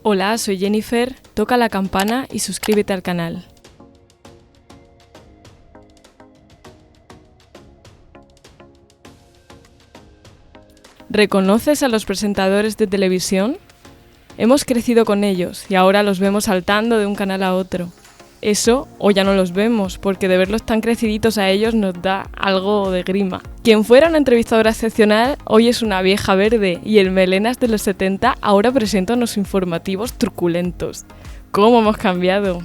Hola, soy Jennifer, toca la campana y suscríbete al canal. ¿Reconoces a los presentadores de televisión? Hemos crecido con ellos y ahora los vemos saltando de un canal a otro. Eso, o ya no los vemos, porque de verlos tan creciditos a ellos nos da algo de grima. Quien fuera una entrevistadora excepcional, hoy es una vieja verde y el melenas de los 70 ahora presenta unos informativos truculentos. ¿Cómo hemos cambiado?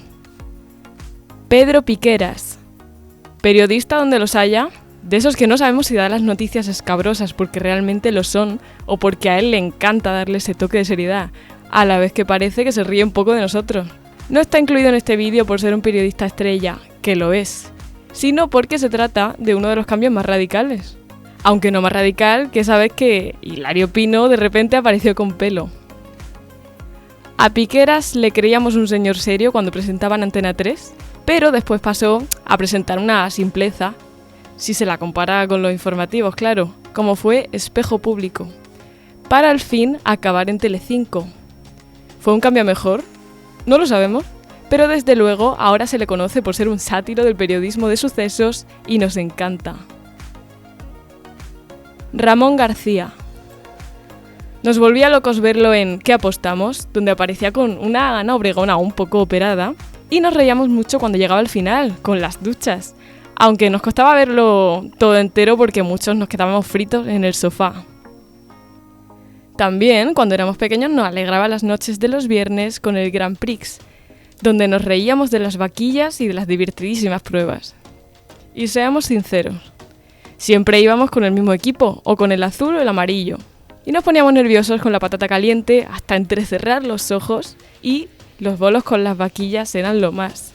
Pedro Piqueras. Periodista donde los haya, de esos que no sabemos si da las noticias escabrosas porque realmente lo son o porque a él le encanta darle ese toque de seriedad, a la vez que parece que se ríe un poco de nosotros. No está incluido en este vídeo por ser un periodista estrella, que lo es, sino porque se trata de uno de los cambios más radicales. Aunque no más radical que esa vez que Hilario Pino de repente apareció con pelo. A Piqueras le creíamos un señor serio cuando presentaba en Antena 3, pero después pasó a presentar una simpleza, si se la compara con los informativos, claro, como fue Espejo Público, para al fin acabar en Telecinco. ¿Fue un cambio mejor? No lo sabemos, pero desde luego ahora se le conoce por ser un sátiro del periodismo de sucesos y nos encanta. Ramón García. Nos volvía locos verlo en ¿Qué apostamos?, donde aparecía con una Ana Obregón un poco operada, y nos reíamos mucho cuando llegaba al final, con las duchas, aunque nos costaba verlo todo entero porque muchos nos quedábamos fritos en el sofá. También, cuando éramos pequeños, nos alegraba las noches de los viernes con el Grand Prix, donde nos reíamos de las vaquillas y de las divertidísimas pruebas. Y seamos sinceros, siempre íbamos con el mismo equipo, o con el azul o el amarillo, y nos poníamos nerviosos con la patata caliente hasta entrecerrar los ojos, y los bolos con las vaquillas eran lo más.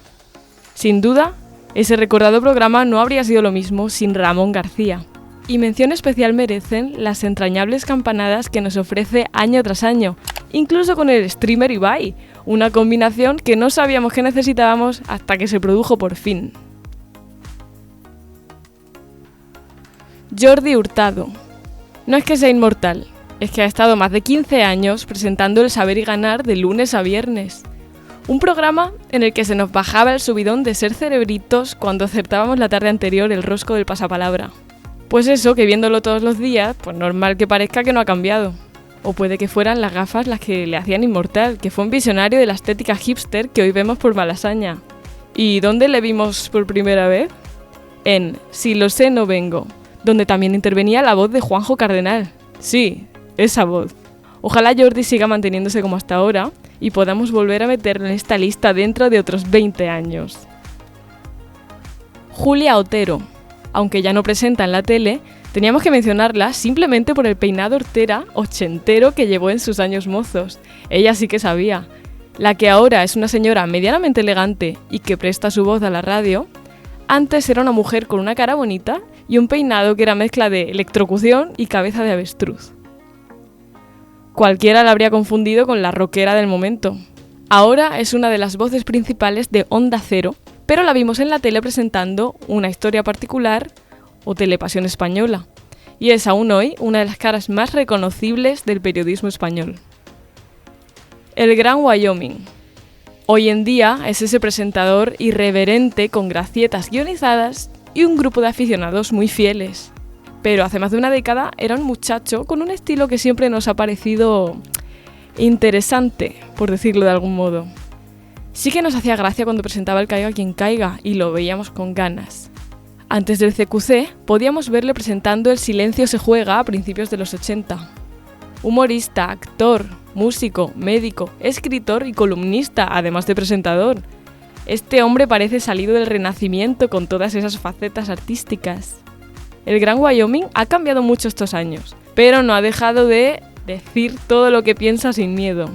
Sin duda, ese recordado programa no habría sido lo mismo sin Ramón García. Y mención especial merecen las entrañables campanadas que nos ofrece año tras año, incluso con el streamer Ibai, una combinación que no sabíamos que necesitábamos hasta que se produjo por fin. Jordi Hurtado. No es que sea inmortal, es que ha estado más de 15 años presentando El Saber y Ganar de lunes a viernes. Un programa en el que se nos bajaba el subidón de ser cerebritos cuando acertábamos la tarde anterior el rosco del pasapalabra. Pues eso, que viéndolo todos los días, pues normal que parezca que no ha cambiado. O puede que fueran las gafas las que le hacían inmortal, que fue un visionario de la estética hipster que hoy vemos por Malasaña. ¿Y dónde le vimos por primera vez? En Si lo sé, no vengo, donde también intervenía la voz de Juanjo Cardenal. Sí, esa voz. Ojalá Jordi siga manteniéndose como hasta ahora y podamos volver a meterlo en esta lista dentro de otros 20 años. Julia Otero. Aunque ya no presenta en la tele, teníamos que mencionarla simplemente por el peinado hortera ochentero que llevó en sus años mozos. Ella sí que sabía. La que ahora es una señora medianamente elegante y que presta su voz a la radio, antes era una mujer con una cara bonita y un peinado que era mezcla de electrocución y cabeza de avestruz. Cualquiera la habría confundido con la rockera del momento. Ahora es una de las voces principales de Onda Cero, pero la vimos en la tele presentando Una historia particular o Telepasión española, y es aún hoy una de las caras más reconocibles del periodismo español. El Gran Wyoming. Hoy en día es ese presentador irreverente con gracietas guionizadas y un grupo de aficionados muy fieles. Pero hace más de una década era un muchacho con un estilo que siempre nos ha parecido interesante, por decirlo de algún modo. Sí que nos hacía gracia cuando presentaba el Caiga quien caiga y lo veíamos con ganas. Antes del CQC podíamos verle presentando El silencio se juega a principios de los 80. Humorista, actor, músico, médico, escritor y columnista, además de presentador. Este hombre parece salido del Renacimiento con todas esas facetas artísticas. El Gran Wyoming ha cambiado mucho estos años, pero no ha dejado de decir todo lo que piensa sin miedo.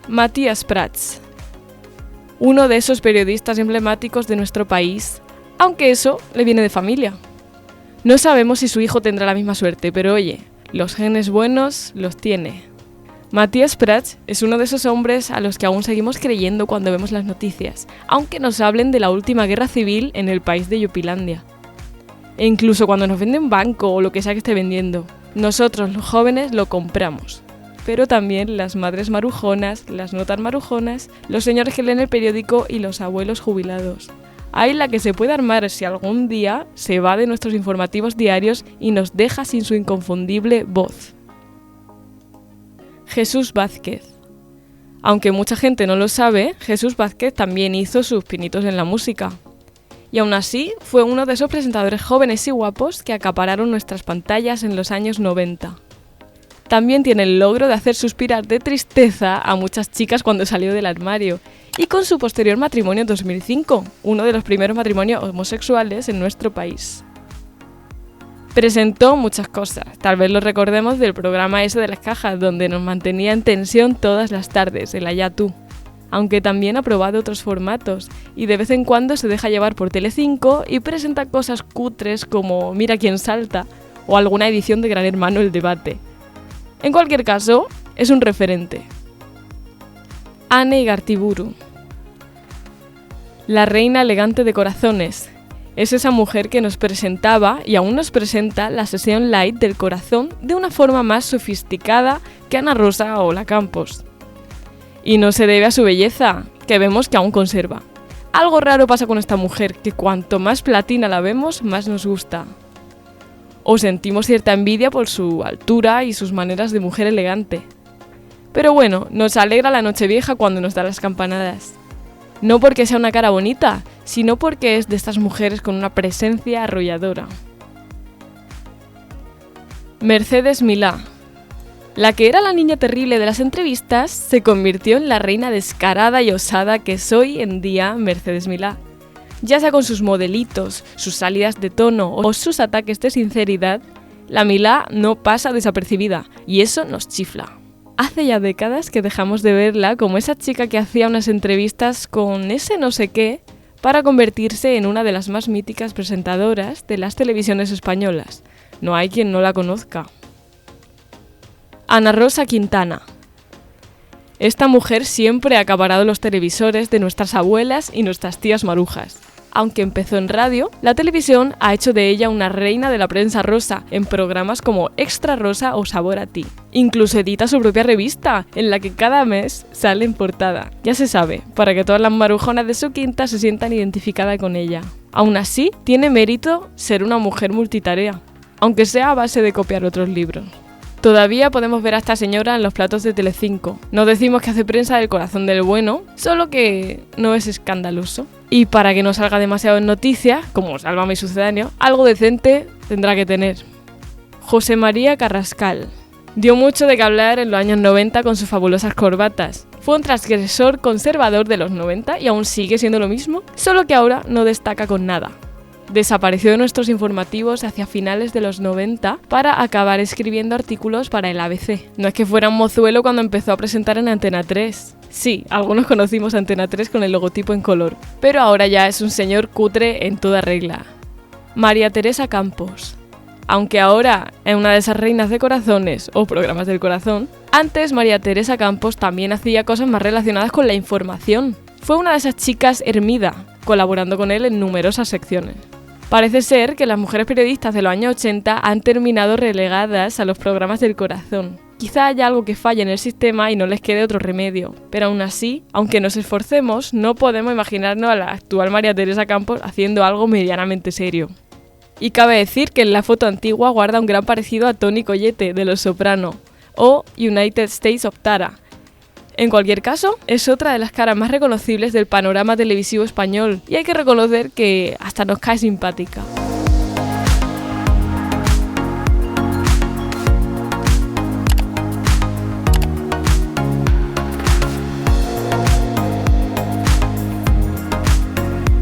Matías Prats. Uno de esos periodistas emblemáticos de nuestro país, aunque eso le viene de familia. No sabemos si su hijo tendrá la misma suerte, pero oye, los genes buenos los tiene. Matías Prats es uno de esos hombres a los que aún seguimos creyendo cuando vemos las noticias, aunque nos hablen de la última guerra civil en el país de Yupilandia. E incluso cuando nos vende un banco o lo que sea que esté vendiendo, nosotros los jóvenes lo compramos. pero también las madres marujonas, las no tan marujonas, los señores que leen el periódico y los abuelos jubilados. Hay la que se puede armar si algún día se va de nuestros informativos diarios y nos deja sin su inconfundible voz. Jesús Vázquez. Aunque mucha gente no lo sabe, Jesús Vázquez también hizo sus pinitos en la música. Y aún así, fue uno de esos presentadores jóvenes y guapos que acapararon nuestras pantallas en los años 90. También tiene el logro de hacer suspirar de tristeza a muchas chicas cuando salió del armario, y con su posterior matrimonio en 2005, uno de los primeros matrimonios homosexuales en nuestro país. Presentó muchas cosas, tal vez lo recordemos del programa ese de las cajas, donde nos mantenía en tensión todas las tardes, el Allá tú. Aunque también ha probado otros formatos, y de vez en cuando se deja llevar por Telecinco y presenta cosas cutres como Mira quién salta, o alguna edición de Gran Hermano El Debate. En cualquier caso, es un referente. Ane Igartiburu. La reina elegante de corazones. Es esa mujer que nos presentaba y aún nos presenta la sesión light del corazón de una forma más sofisticada que Ana Rosa o La Campos. Y no se debe a su belleza, que vemos que aún conserva. Algo raro pasa con esta mujer, que cuanto más platina la vemos, más nos gusta. O sentimos cierta envidia por su altura y sus maneras de mujer elegante. Pero bueno, nos alegra la Nochevieja cuando nos da las campanadas. No porque sea una cara bonita, sino porque es de estas mujeres con una presencia arrolladora. Mercedes Milá. La que era la niña terrible de las entrevistas se convirtió en la reina descarada y osada que es hoy en día Mercedes Milá. Ya sea con sus modelitos, sus salidas de tono o sus ataques de sinceridad, la Milá no pasa desapercibida y eso nos chifla. Hace ya décadas que dejamos de verla como esa chica que hacía unas entrevistas con ese no sé qué para convertirse en una de las más míticas presentadoras de las televisiones españolas. No hay quien no la conozca. Ana Rosa Quintana. Esta mujer siempre ha acaparado los televisores de nuestras abuelas y nuestras tías marujas. Aunque empezó en radio, la televisión ha hecho de ella una reina de la prensa rosa en programas como Extra Rosa o Sabor a ti. Incluso edita su propia revista, en la que cada mes sale en portada. Ya se sabe, para que todas las marujonas de su quinta se sientan identificadas con ella. Aún así, tiene mérito ser una mujer multitarea, aunque sea a base de copiar otros libros. Todavía podemos ver a esta señora en los platos de Telecinco. No decimos que hace prensa del corazón del bueno, solo que no es escandaloso. Y para que no salga demasiado en noticias, como Sálvame y sucedáneo, algo decente tendrá que tener. José María Carrascal. Dio mucho de qué hablar en los años 90 con sus fabulosas corbatas. Fue un transgresor conservador de los 90 y aún sigue siendo lo mismo, solo que ahora no destaca con nada. Desapareció de nuestros informativos hacia finales de los 90 para acabar escribiendo artículos para el ABC. No es que fuera un mozuelo cuando empezó a presentar en Antena 3. Sí, algunos conocimos Antena 3 con el logotipo en color, pero ahora ya es un señor cutre en toda regla. María Teresa Campos. Aunque ahora es una de esas reinas de corazones o programas del corazón, antes María Teresa Campos también hacía cosas más relacionadas con la información. Fue una de esas chicas Hermida, colaborando con él en numerosas secciones. Parece ser que las mujeres periodistas de los años 80 han terminado relegadas a los programas del corazón. Quizá haya algo que falle en el sistema y no les quede otro remedio, pero aún así, aunque nos esforcemos, no podemos imaginarnos a la actual María Teresa Campos haciendo algo medianamente serio. Y cabe decir que en la foto antigua guarda un gran parecido a Toni Collette de Los Soprano o United States of Tara. En cualquier caso, es otra de las caras más reconocibles del panorama televisivo español y hay que reconocer que hasta nos cae simpática.